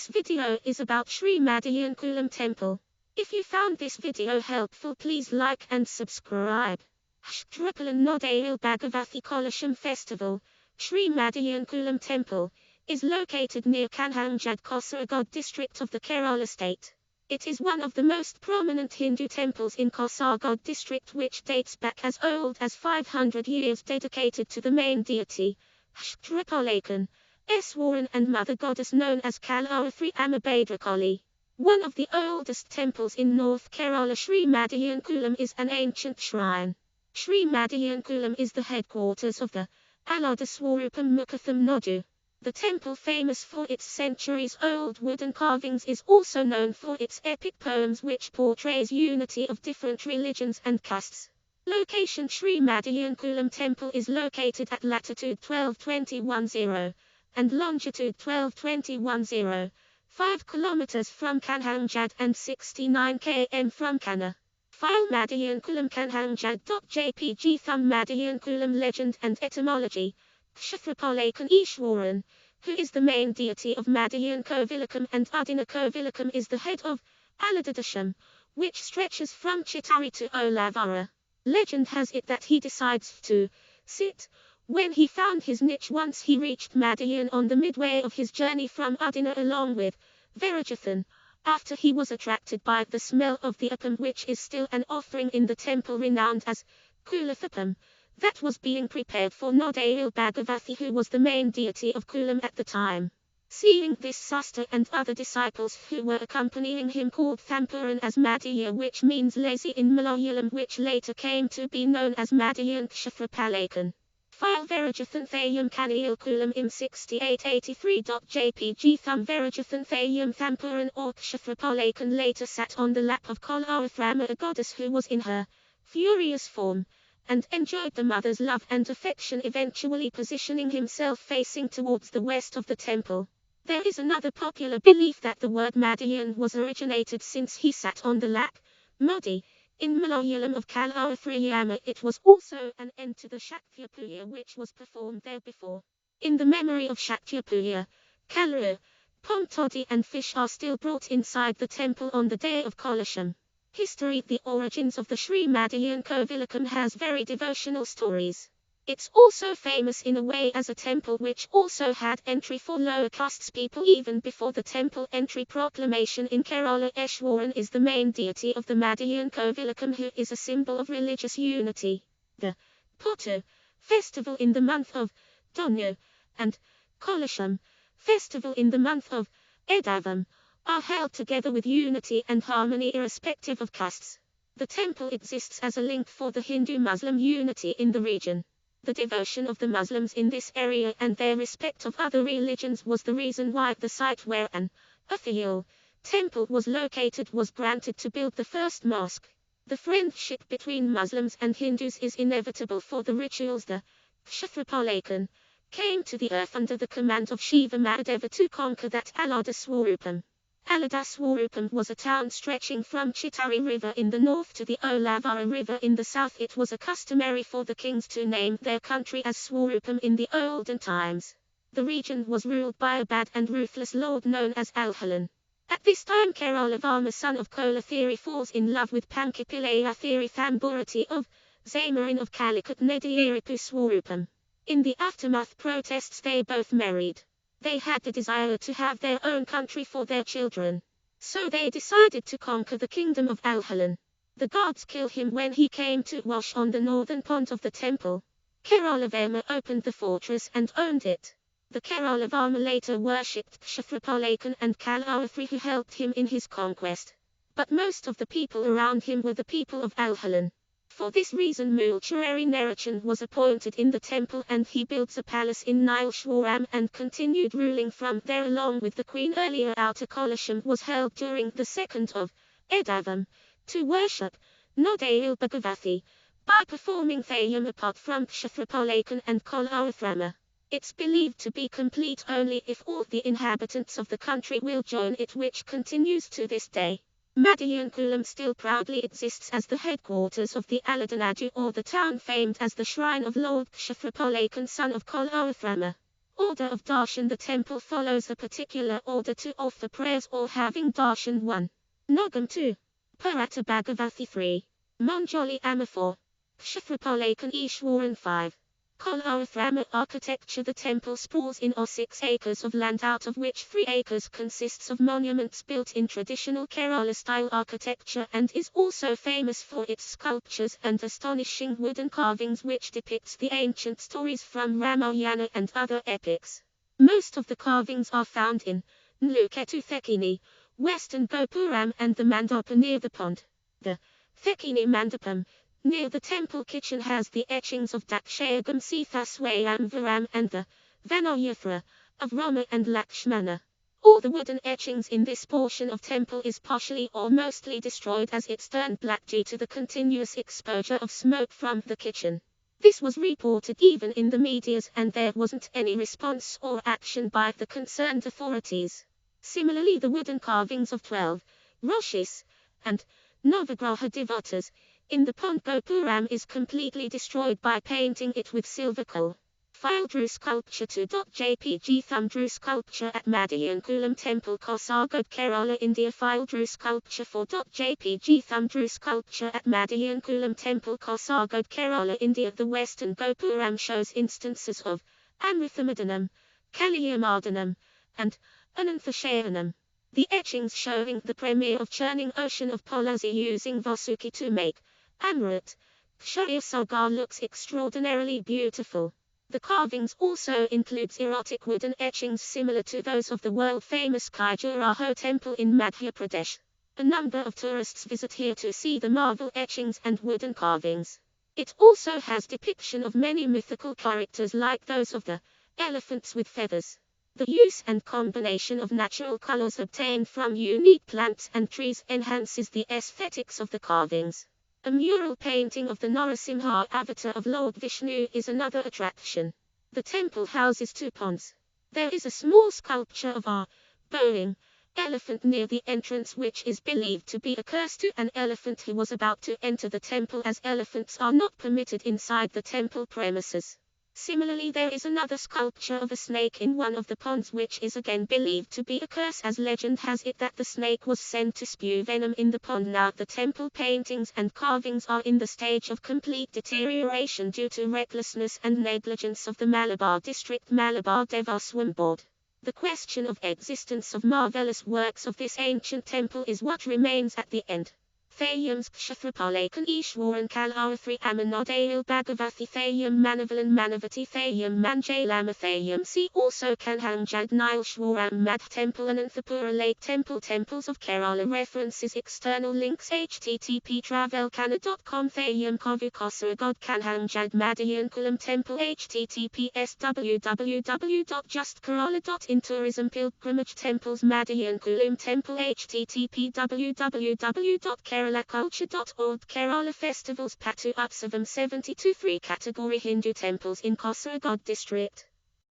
This video is about Sree Madiyan Koolom Temple. If you found this video helpful, please like and subscribe. Shtripalan Nodayil Bhagavathi Kolasham Festival. Sree Madiyan Koolom Temple is located near Kanhangjad, Kasaragod district of the Kerala state. It is one of the most prominent Hindu temples in Kasaragod district, which dates back as old as 500 years, dedicated to the main deity, Shtripalakan, Eswaran, and mother goddess known as Kalaratri Amabhadrakali. One of the oldest temples in North Kerala, Sree Madiyan Koolom, is an ancient shrine. Sree Madiyan Koolom is the headquarters of the Alada Swarupam Mukatham Nadu. The temple, famous for its centuries-old wooden carvings, is also known for its epic poems which portrays unity of different religions and castes. Location: Sree Madiyan Koolom Temple is located at latitude 12.21 and longitude 12.21, 5 kilometers from Kanhangjad and 69 km from Kanha. File Madiyan Koolom Kanhangjad.jpg. Thumb Madiyan Koolom legend and etymology. Kshatrapalakan Ishwaran, who is the main deity of Madiyan Kovilakam and Udina Kovilakam, is the head of Aladadasham, which stretches from Chittari to Olavara. Legend has it that he decides to sit when he found his niche once he reached Madiyan on the midway of his journey from Udina along with Virajathan, after he was attracted by the smell of the appam, which is still an offering in the temple renowned as Kulathapam, that was being prepared for Nodayil Bhagavathi, who was the main deity of Koolom at the time. Seeing this, Suster and other disciples who were accompanying him called Thampuran as Madiya, which means lazy in Malayalam, which later came to be known as Madiyan Kshatrapalakan. File Virajathan Thayam Kaniyal Koolom im 6883.jpg. Thumb Virajathan Thayam Thampuran or Kshatrapalakan later sat on the lap of Kalarathrama, a goddess who was in her furious form, and enjoyed the mother's love and affection, eventually positioning himself facing towards the west of the temple. There is another popular belief that the word Madiyan was originated since he sat on the lap, Modi, in Malayalam, of Kalarathriyama. It was also an end to the Shaktya Puja which was performed there before. In the memory of Shaktya Puja, Kalaru, pom toddy and fish are still brought inside the temple on the day of Kolasham. History: the origins of the Sree Madiyan Kovilakam has very devotional stories. It's also famous in a way as a temple which also had entry for lower castes people even before the temple entry proclamation in Kerala. Eswaran is the main deity of the Madiyan Kovilakam, who is a symbol of religious unity. The Pottu festival in the month of Donu and Kolasham festival in the month of Edavam are held together with unity and harmony irrespective of castes. The temple exists as a link for the Hindu-Muslim unity in the region. The devotion of the Muslims in this area and their respect of other religions was the reason why the site where an Athayal temple was located was granted to build the first mosque. The friendship between Muslims and Hindus is inevitable, for the rituals the Kshatrapalakan came to the earth under the command of Shiva Mahadeva to conquer that Alada Swarupam. Alada Swarupam was a town stretching from Chittari River in the north to the Olavara River in the south. It was a customary for the kings to name their country as Swarupam in the olden times. The region was ruled by a bad and ruthless lord known as Alhalan. At this time, Keralavarma, son of Kolathiri, falls in love with Pankapilaya Thamburati of Zamarin of Calicut Nediyaripu Swarupam. In the aftermath protests, they both married. They had the desire to have their own country for their children. So they decided to conquer the kingdom of Alhalan. The gods killed him when he came to wash on the northern pond of the temple. Keralavarma opened the fortress and owned it. The Keralavarma later worshipped Kshatrapalakan and Kalaratri, who helped him in his conquest. But most of the people around him were the people of Alhalan. For this reason, Mulchurari Nerachan was appointed in the temple, and he built a palace in Nileshwaram and continued ruling from there along with the queen. Earlier outer Kolasham was held during the 2nd of Edavam to worship Nodayil Bhagavathi by performing Thayam apart from Kshatrapalakan and Kalarathrama. It's believed to be complete only if all the inhabitants of the country will join it, which continues to this day. Madiyan Koolom still proudly exists as the headquarters of the Aladanadu, or the town famed as the shrine of Lord Kshatrapalakan, son of Kalarathrama. Order of darshan. The temple follows a particular order to offer prayers or having darshan 1. Nogam 2. Purata Bhagavathi 3. Manjali Amma 4. Kshatrapalakan Ishwaran 5. Koolom architecture. The temple sprawls in 6 acres of land, out of which 3 acres consists of monuments built in traditional Kerala-style architecture, and is also famous for its sculptures and astonishing wooden carvings which depicts the ancient stories from Ramayana and other epics. Most of the carvings are found in Nluketu Thekini, Western Gopuram, and the Mandapa near the pond. The Thekini Mandapam near the temple kitchen has the etchings of Dakshayagam Sitha Swayamvaram and the Vanoyathra of Rama and Lakshmana. All the wooden etchings in this portion of temple is partially or mostly destroyed, as it's turned black due to the continuous exposure of smoke from the kitchen. This was reported even in the medias, and there wasn't any response or action by the concerned authorities. Similarly, the wooden carvings of 12 Roshis and Navagraha devatas in the pond Gopuram is completely destroyed by painting it with silver coal. File drew sculpture 2.jpg. Thumb drew sculpture at Madiyan Koolom Temple, Kasaragod, Kerala, India. File drew sculpture 4.jpg. Thumb drew sculpture at Madiyan Koolom Temple, Kasaragod, Kerala, India. The Western Gopuram shows instances of Amrithamadanam, Kaliyamardanam, and Ananthashayanam. The etchings showing the premiere of churning ocean of Polasi using Vasuki to make Amrit Kshatriya Sagar looks extraordinarily beautiful. The carvings also includes erotic wooden etchings similar to those of the world-famous Khajuraho temple in Madhya Pradesh. A number of tourists visit here to see the marble etchings and wooden carvings. It also has depiction of many mythical characters like those of the elephants with feathers. The use and combination of natural colors obtained from unique plants and trees enhances the aesthetics of the carvings. A mural painting of the Narasimha avatar of Lord Vishnu is another attraction. The temple houses 2 ponds. There is a small sculpture of a bowing elephant near the entrance, which is believed to be a curse to an elephant who was about to enter the temple, as elephants are not permitted inside the temple premises. Similarly, there is another sculpture of a snake in one of the ponds, which is again believed to be a curse, as legend has it that the snake was sent to spew venom in the pond. Now, the temple paintings and carvings are in the stage of complete deterioration due to recklessness and negligence of the Malabar District Malabar Devaswam Board. The question of existence of marvelous works of this ancient temple is what remains at the end. Thayams Kshatrapalakan Ishwaran Kalarathri Amanodayal Bhagavathi Thayam Manavalan Manavati Thayam Manjalama Thayam. See also Kanhangjad Nileshwaram Madh Temple, Ananthapura Lake Temple. Temples of Kerala. References. External links. http travelkana.com. Thayam Kovu Kasaragod Kanhangjad Madiyan Koolom Temple. https www.justkerala.in. Tourism Pilgrimage Temples. Madiyan Koolom Temple. http www.keralaculture.org. Kerala Festivals. Pattu Utsavam 72. 3 category Hindu temples in Kasaragod district.